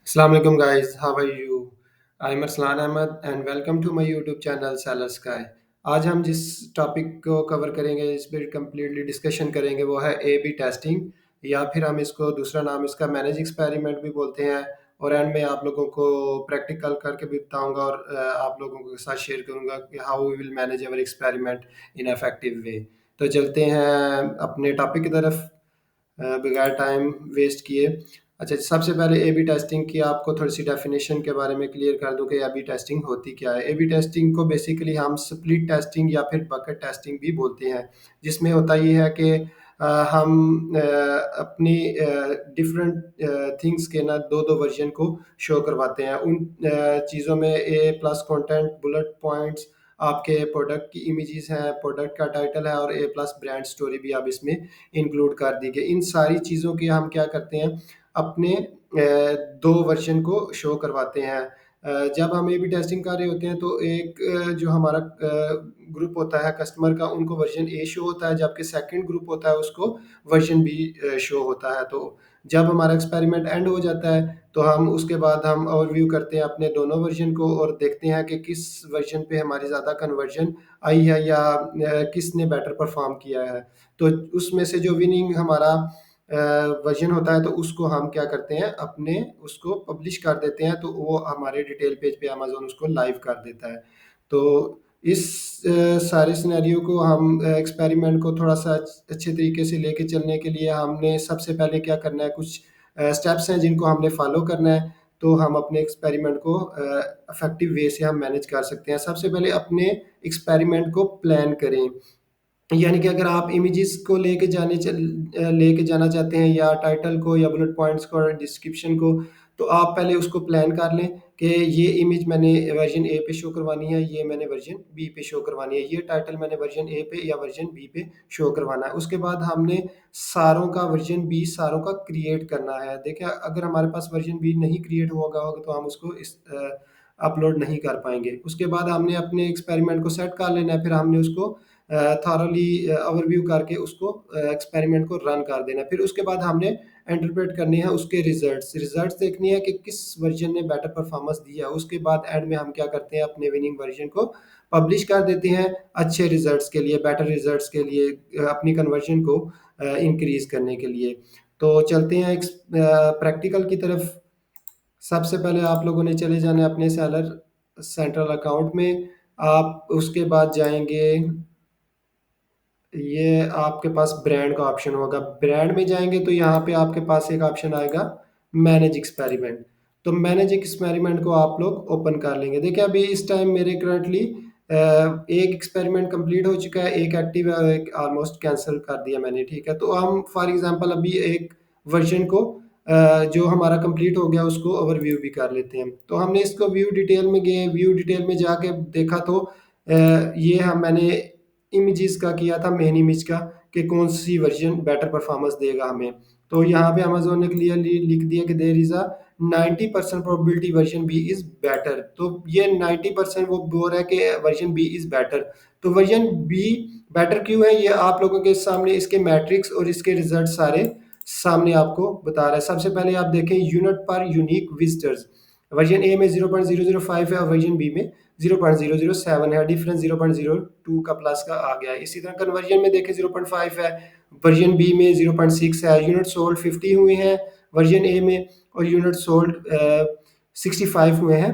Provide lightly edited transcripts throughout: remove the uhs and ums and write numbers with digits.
Assalamu alaikum guys, how are you? I'm Arslan Ahmed and welcome to my YouTube channel Seller Sky. आज हम जिस topic को cover करेंगे, इस पर कम्प्लीटली डिस्कशन करेंगे, वो है ए बी टेस्टिंग, या फिर हम इसको दूसरा नाम इसका मैनेज एक्सपेरिमेंट भी बोलते हैं। और एंड में आप लोगों को प्रैक्टिकल करके भी बताऊंगा और आप लोगों के साथ शेयर करूंगा कि how we will manage our experiment in effective way. तो चलते हैं अपने टॉपिक की तरफ बगैर टाइम वेस्ट किए। अच्छा, सबसे पहले ए बी टेस्टिंग की आपको थोड़ी सी डेफिनेशन के बारे में क्लियर कर दूं कि ए बी टेस्टिंग होती क्या है। ए बी टेस्टिंग को बेसिकली हम स्प्लिट टेस्टिंग या फिर बकेट टेस्टिंग भी बोलते हैं, जिसमें होता ये है कि हम अपनी डिफरेंट थिंग्स के ना दो दो वर्जन को शो करवाते हैं। उन चीज़ों में ए प्लस कंटेंट, बुलेट पॉइंट्स, आपके प्रोडक्ट की इमेजेस हैं, प्रोडक्ट का टाइटल है, और ए प्लस ब्रांड स्टोरी भी आप इसमें इंक्लूड कर दी गई। इन सारी चीज़ों की हम क्या करते हैं, अपने दो वर्जन को शो करवाते हैं। जब हम ए बी टेस्टिंग कर रहे होते हैं तो एक जो हमारा ग्रुप होता है कस्टमर का, उनको वर्जन ए शो होता है, जबकि सेकंड ग्रुप होता है उसको वर्जन बी शो होता है। तो जब हमारा एक्सपेरिमेंट एंड हो जाता है तो हम उसके बाद हम ओवरव्यू करते हैं अपने दोनों वर्जन को और देखते हैं कि किस वर्जन पे हमारी ज़्यादा कन्वर्जन आई है या किसने बेटर परफॉर्म किया है। तो उसमें से जो विनिंग हमारा वर्जन होता है तो उसको हम क्या करते हैं, अपने उसको पब्लिश कर देते हैं, तो वो हमारे डिटेल पेज पे अमेज़न उसको लाइव कर देता है। तो इस सारे सिनेरियो को हम एक्सपेरिमेंट को थोड़ा-सा अच्छे तरीके से लेके चलने के लिए हमने सबसे पहले क्या करना है, कुछ स्टेप्स हैं जिनको हमने फॉलो करना है, तो हम अपने एक्सपेरिमेंट को इफेक्टिव वे से हम मैनेज कर सकते हैं। सबसे पहले अपने एक्सपेरिमेंट को प्लान करें। यानी कि अगर आप इमेजेस को लेके जाना चाहते हैं, या टाइटल को, या बुलेट पॉइंट्स को, और डिस्क्रिप्शन को, तो आप पहले उसको प्लान कर लें कि ये इमेज मैंने वर्जन ए पे शो करवानी है, ये मैंने वर्जन बी पे शो करवानी है, ये टाइटल मैंने वर्जन ए पे या वर्जन बी पे शो करवाना है। उसके बाद हमने सारों का वर्जन बी सारों का क्रिएट करना है। देखिए, अगर हमारे पास वर्जन बी नहीं क्रिएट हुआ होगा तो हम उसको अपलोड नहीं कर पाएंगे। उसके बाद हमने अपने एक्सपेरिमेंट को सेट कर लेना है, फिर हमने उसको थॉरली ओवरव्यू करके उसको एक्सपेरिमेंट को रन कर देना है। फिर उसके बाद हमने इंटरप्रेट करने हैं उसके रिजल्ट्स देखनी है कि किस वर्जन ने बेटर परफॉर्मेंस दिया है। उसके बाद एंड में हम क्या करते हैं, अपने विनिंग वर्जन को पब्लिश कर देते हैं अच्छे रिजल्ट्स के लिए, बेटर रिजल्ट्स के लिए, अपनी कन्वर्जन को इंक्रीज करने के लिए। तो चलते हैं एक प्रैक्टिकल की तरफ। सबसे पहले आप लोगों ने चले जाना है अपने सेलर सेंट्रल अकाउंट में। आप उसके बाद जाएंगे, ये आपके पास ब्रांड का ऑप्शन होगा। ब्रांड में जाएंगे तो यहाँ पे आपके पास एक ऑप्शन आएगा मैनेज एक्सपेरिमेंट। तो मैनेज एक्सपेरिमेंट को आप लोग ओपन कर लेंगे। देखिए, अभी इस टाइम मेरे करंटली एक एक्सपेरिमेंट कंप्लीट हो चुका है, एक एक्टिव है और एक ऑलमोस्ट कैंसिल कर दिया मैंने। ठीक है, तो हम फॉर एग्जांपल अभी एक वर्जन को जो हमारा कंप्लीट हो गया उसको ओवरव्यू भी कर लेते हैं। तो हमने इसको व्यू डिटेल में गए, व्यू डिटेल में जाके देखा तो ये हम मैंने इमेजेस का किया था, मेन इमेज का, कि कौन सी वर्जन बेटर परफॉर्मेंस देगा हमें। तो यहाँ पे अमेजोन ने क्लियरली लिख दिया कि there is a 90% probability version B is better. तो ये 90% वो बोल रहा है कि वर्जन बी इज बेटर। तो वर्जन बी बेटर क्यों है, ये आप लोगों के सामने इसके मैट्रिक्स और इसके रिजल्ट सारे सामने आपको बता रहा है। सबसे पहले आप देखें यूनिट पर यूनिक विजिटर्स, वर्जन ए में 0.005 है और वर्जन बी में 0.007 है। डिफरेंस 0.02 का प्लस का आ गया है। इसी तरह कन्वर्जन में देखें 0.5 है, वर्जन बी में 0.6 है। यूनिट सोल्ड 50 हुए हैं वर्जन ए में, और यूनिट सोल्ड 65 हुए हैं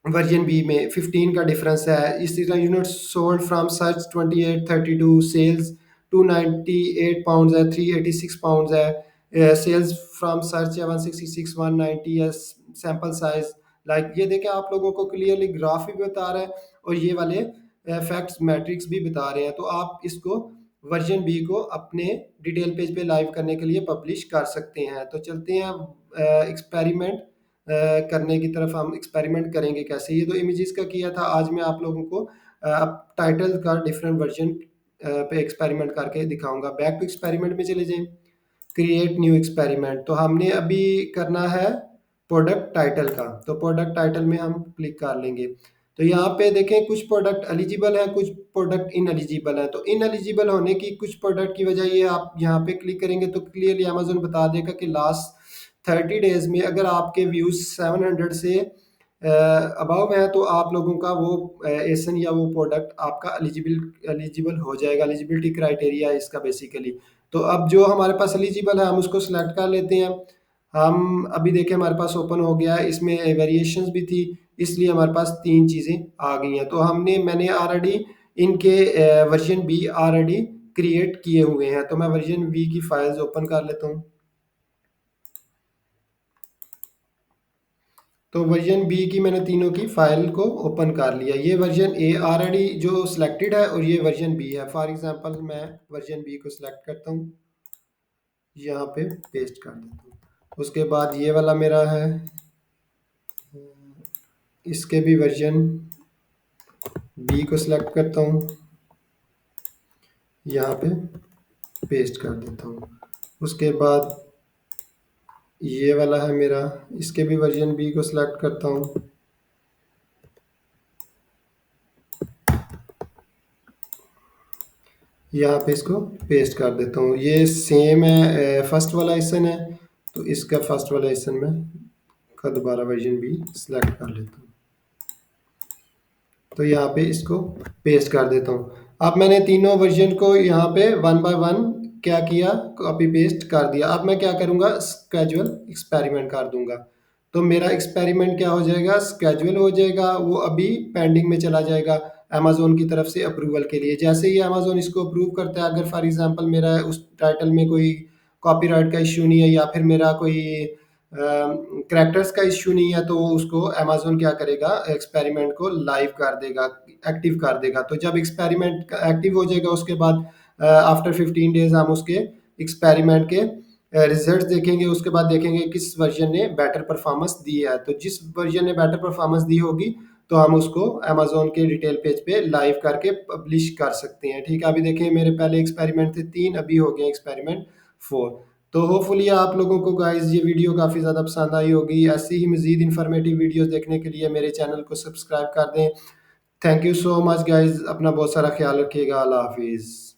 वर्जन बी में। 15 का डिफरेंस है। इसी तरह unit sold from search 2832, sales 298 pounds है, 386 पाउंड्स है। सेल्स फ्रॉम सर्च है 166, 190 है। सैंपल साइज लाइक ये देखें, आप लोगों को क्लियरली ग्राफ भी बता रहा है और ये वाले फैक्ट्स मैट्रिक्स भी बता रहे हैं। तो आप इसको वर्जन बी को अपने डिटेल पेज पे लाइव करने के लिए पब्लिश कर सकते हैं। तो चलते हैं एक्सपेरिमेंट करने की तरफ। हम एक्सपेरिमेंट करेंगे कैसे, ये तो इमेजेस का किया था। आज मैं आप लोगों को टाइटल का डिफरेंट वर्जन पे एक्सपेरिमेंट करके दिखाऊंगा। बैक टू एक्सपेरिमेंट में चले जाएं, क्रिएट न्यू एक्सपेरिमेंट। तो हमने अभी करना है प्रोडक्ट टाइटल का, तो प्रोडक्ट टाइटल में हम क्लिक कर लेंगे। तो यहाँ पे देखें, कुछ प्रोडक्ट एलिजिबल है, कुछ प्रोडक्ट इन एलिजिबल है। तो इन एलिजिबल होने की कुछ प्रोडक्ट की वजह ये, आप यहाँ पे क्लिक करेंगे तो क्लियरली अमेजोन बता देगा कि लास्ट 30 डेज़ में अगर आपके व्यूज़ 700 से अबव हैं तो आप लोगों का वो एसन या वो प्रोडक्ट आपका एलिजिबल हो जाएगा। एलिजिबिलिटी क्राइटेरिया है इसका बेसिकली। तो अब जो हमारे पास एलिजिबल है हम उसको सिलेक्ट कर लेते हैं। हम अभी देखें हमारे पास ओपन हो गया है, इसमें वेरिएशंस भी थी, इसलिए हमारे पास 3 चीज़ें आ गई हैं। तो मैंने ऑलरेडी इनके वर्ज़न बी ऑलरेडी क्रिएट किए हुए हैं। तो मैं वर्ज़न बी की फाइल्स ओपन कर लेता हूँ। तो वर्जन बी की मैंने तीनों की फाइल को ओपन कर लिया। ये वर्जन ए ऑलरेडी जो सिलेक्टेड है और ये वर्जन बी है। फॉर एग्जांपल मैं वर्जन बी को सिलेक्ट करता हूँ, यहाँ पे पेस्ट कर देता हूँ। उसके बाद ये वाला मेरा है, इसके भी वर्जन बी को सिलेक्ट करता हूँ, यहाँ पे पेस्ट कर देता हूँ। उसके बाद ये वाला है मेरा, इसके भी वर्जन बी को सिलेक्ट करता हूँ, यहाँ पे इसको पेस्ट कर देता हूँ। ये सेम है, फर्स्ट वाला आइसन है, तो इसका फर्स्ट वाला आइसन में का दोबारा वर्जन भी सिलेक्ट कर लेता हूँ। तो यहाँ पे इसको पेस्ट कर देता हूँ। अब मैंने तीनों वर्जन को यहाँ पे वन बाय वन क्या किया, कॉपी पेस्ट कर दिया। अब मैं क्या करूँगा, स्केजुअल एक्सपेरिमेंट कर दूंगा। तो मेरा एक्सपेरिमेंट क्या हो जाएगा, स्केजुअल हो जाएगा, वो अभी पेंडिंग में चला जाएगा अमेजोन की तरफ से अप्रूवल के लिए। जैसे ही अमेजोन इसको अप्रूव करता है, अगर फॉर एग्जांपल मेरा उस टाइटल में कोई कॉपीराइट का इश्यू नहीं है या फिर मेरा कोई करैक्टर्स का इश्यू नहीं है, तो उसको अमेजोन क्या करेगा, एक्सपेरिमेंट को लाइव कर देगा, एक्टिव कर देगा। तो जब एक्सपेरिमेंट एक्टिव हो जाएगा उसके बाद आफ्टर 15 डेज हम उसके एक्सपेरिमेंट के रिजल्ट देखेंगे। उसके बाद देखेंगे किस वर्जन ने बेटर परफॉर्मेंस दी है। तो जिस वर्जन ने बेटर परफॉर्मेंस दी होगी तो हम उसको अमेजोन के डिटेल पेज पे लाइव करके पब्लिश कर सकते हैं। ठीक है, अभी देखें मेरे पहले एक्सपेरिमेंट थे 3, अभी हो गए एक्सपेरिमेंट 4। तो होपफुली आप लोगों को गाइस ये वीडियो काफ़ी ज़्यादा पसंद आई होगी। ऐसी ही मज़ीद इन्फॉर्मेटिव वीडियोस देखने के लिए मेरे चैनल को सब्सक्राइब कर दें। Thank you so much guys, अपना बहुत सारा ख्याल रखिएगा। अल्लाह हाफिज़।